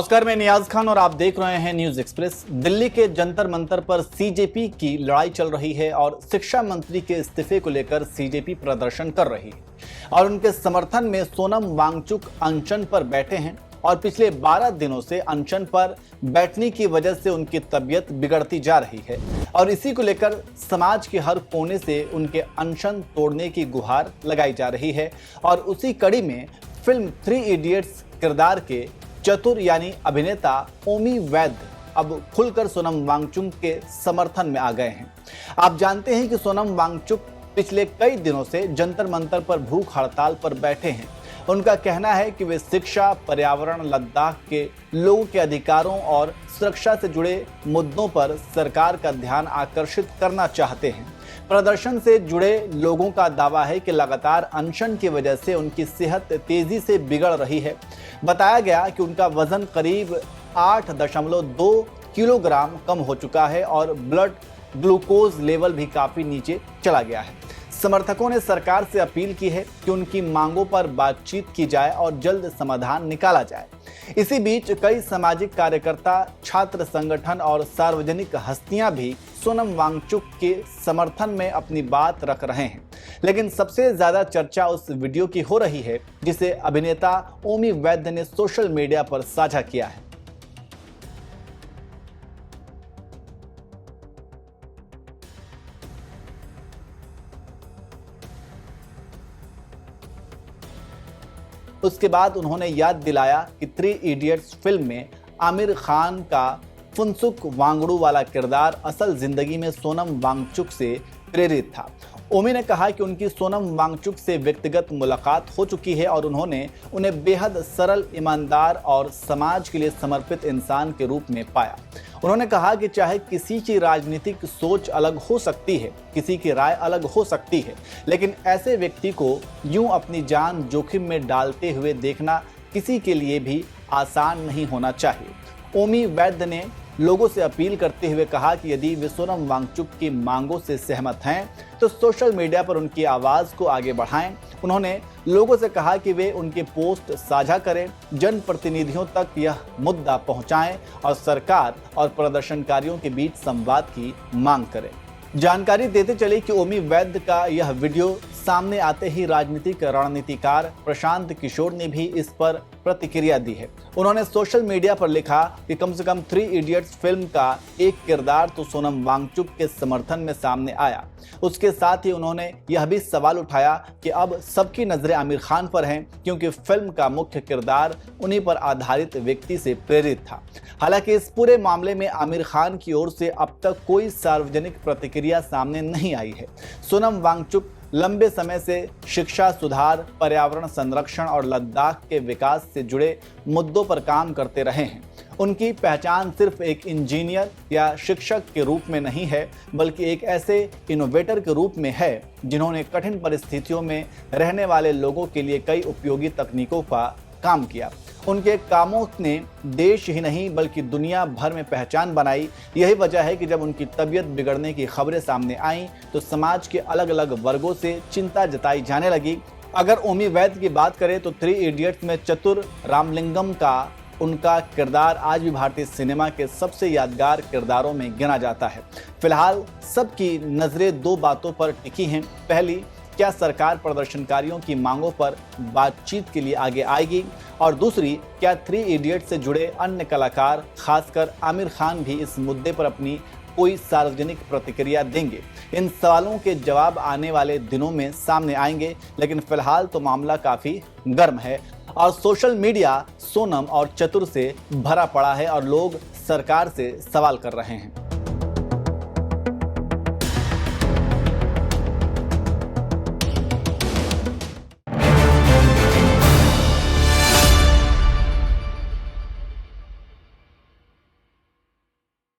नमस्कार, मैं नियाज खान और आप देख रहे हैं न्यूज एक्सप्रेस। दिल्ली के जंतर मंतर पर सीजेपी की लड़ाई चल रही है और शिक्षा मंत्री के इस्तीफे को लेकर सीजेपी प्रदर्शन कर रही है और उनके समर्थन में सोनम वांगचुक अनशन पर बैठे हैं और पिछले 12 दिनों से अनशन पर बैठने की वजह से उनकी तबीयत बिगड़ती जा रही है और इसी को लेकर समाज के हर कोने से उनके अनशन तोड़ने की गुहार लगाई जा रही है। और उसी कड़ी में फिल्म 3 इडियट्स किरदार के चतुर यानी अभिनेता ओमी वैद्य अब खुलकर सोनम वांगचुक के समर्थन में आ गए हैं। आप जानते हैं कि सोनम वांगचुक पिछले कई दिनों से जंतर मंतर पर भूख हड़ताल पर बैठे हैं। उनका कहना है कि वे शिक्षा, पर्यावरण, लद्दाख के लोगों के अधिकारों और सुरक्षा से जुड़े मुद्दों पर सरकार का ध्यान आकर्षित करना चाहते हैं। प्रदर्शन से जुड़े लोगों का दावा है कि लगातार अनशन की वजह से उनकी सेहत तेजी से बिगड़ रही है। बताया गया कि उनका वजन करीब 8.2 किलोग्राम कम हो चुका है और ब्लड ग्लूकोज लेवल भी काफी नीचे चला गया है। समर्थकों ने सरकार से अपील की है कि उनकी मांगों पर बातचीत की जाए और जल्द समाधान निकाला जाए। इसी बीच कई सामाजिक कार्यकर्ता, छात्र संगठन और सार्वजनिक हस्तियां भी सोनम वांगचुक के समर्थन में अपनी बात रख रहे हैं। लेकिन सबसे ज्यादा चर्चा उस वीडियो की हो रही है जिसे अभिनेता ओमी वैद्य ने सोशल मीडिया पर साझा किया है। उसके बाद उन्होंने याद दिलाया कि 3 इडियट्स फिल्म में आमिर खान का फुनसुक वांगड़ू वाला किरदार असल जिंदगी में सोनम वांगचुक से प्रेरित था। ओमी ने कहा कि उनकी सोनम वांगचुक से व्यक्तिगत मुलाकात हो चुकी है और उन्होंने उन्हें बेहद सरल, ईमानदार और समाज के लिए समर्पित इंसान के रूप में पाया। उन्होंने कहा कि चाहे किसी की राजनीतिक सोच अलग हो सकती है, किसी की राय अलग हो सकती है, लेकिन ऐसे व्यक्ति को यूं अपनी जान जोखिम में डालते हुए देखना किसी के लिए भी आसान नहीं होना चाहिए। ओमी वैद्य ने लोगों से अपील करते हुए कहा कि यदि वे सोनम वांगचुक की मांगों से सहमत हैं तो सोशल मीडिया पर उनकी आवाज़ को आगे बढ़ाएं। उन्होंने लोगों से कहा कि वे उनके पोस्ट साझा करें, जनप्रतिनिधियों तक यह मुद्दा पहुंचाएं और सरकार और प्रदर्शनकारियों के बीच संवाद की मांग करें। जानकारी देते चले कि ओमी वैद्य का यह वीडियो सामने आते ही राजनीतिक रणनीतिकार प्रशांत किशोर ने भी इस पर प्रतिक्रिया दी है। उन्होंने सोशल मीडिया पर लिखा कि कम से कम 3 इडियट्स फिल्म का एक किरदार तो सोनम वांगचुक के समर्थन में सामने आया। उसके साथ ही उन्होंने यह भी सवाल उठाया कि अब सबकी नजरें आमिर खान पर हैं क्योंकि फिल्म का मुख्य किरदार उन्हीं पर आधारित व्यक्ति से प्रेरित था। हालांकि इस पूरे मामले में आमिर खान की ओर से अब तक कोई सार्वजनिक प्रतिक्रिया सामने नहीं आई है। सोनम वांगचुक लंबे समय से शिक्षा सुधार, पर्यावरण संरक्षण और लद्दाख के विकास से जुड़े मुद्दों पर काम करते रहे हैं। उनकी पहचान सिर्फ एक इंजीनियर या शिक्षक के रूप में नहीं है, बल्कि एक ऐसे इनोवेटर के रूप में है जिन्होंने कठिन परिस्थितियों में रहने वाले लोगों के लिए कई उपयोगी तकनीकों का काम किया। उनके कामों ने देश ही नहीं बल्कि दुनिया भर में पहचान बनाई। यही वजह है कि जब उनकी तबीयत बिगड़ने की खबरें सामने आईं तो समाज के अलग अलग वर्गों से चिंता जताई जाने लगी। अगर ओमी वैद्य की बात करें तो 3 इडियट्स में चतुर रामलिंगम का उनका किरदार आज भी भारतीय सिनेमा के सबसे यादगार किरदारों में गिना जाता है। फिलहाल सबकी नजरें 2 बातों पर टिकी हैं। पहली, क्या सरकार प्रदर्शनकारियों की मांगों पर बातचीत के लिए आगे आएगी, और दूसरी, क्या 3 इडियट्स से जुड़े अन्य कलाकार, खासकर आमिर खान भी इस मुद्दे पर अपनी कोई सार्वजनिक प्रतिक्रिया देंगे। इन सवालों के जवाब आने वाले दिनों में सामने आएंगे, लेकिन फिलहाल तो मामला काफी गर्म है और सोशल मीडिया सोनम और चतुर से भरा पड़ा है और लोग सरकार से सवाल कर रहे हैं।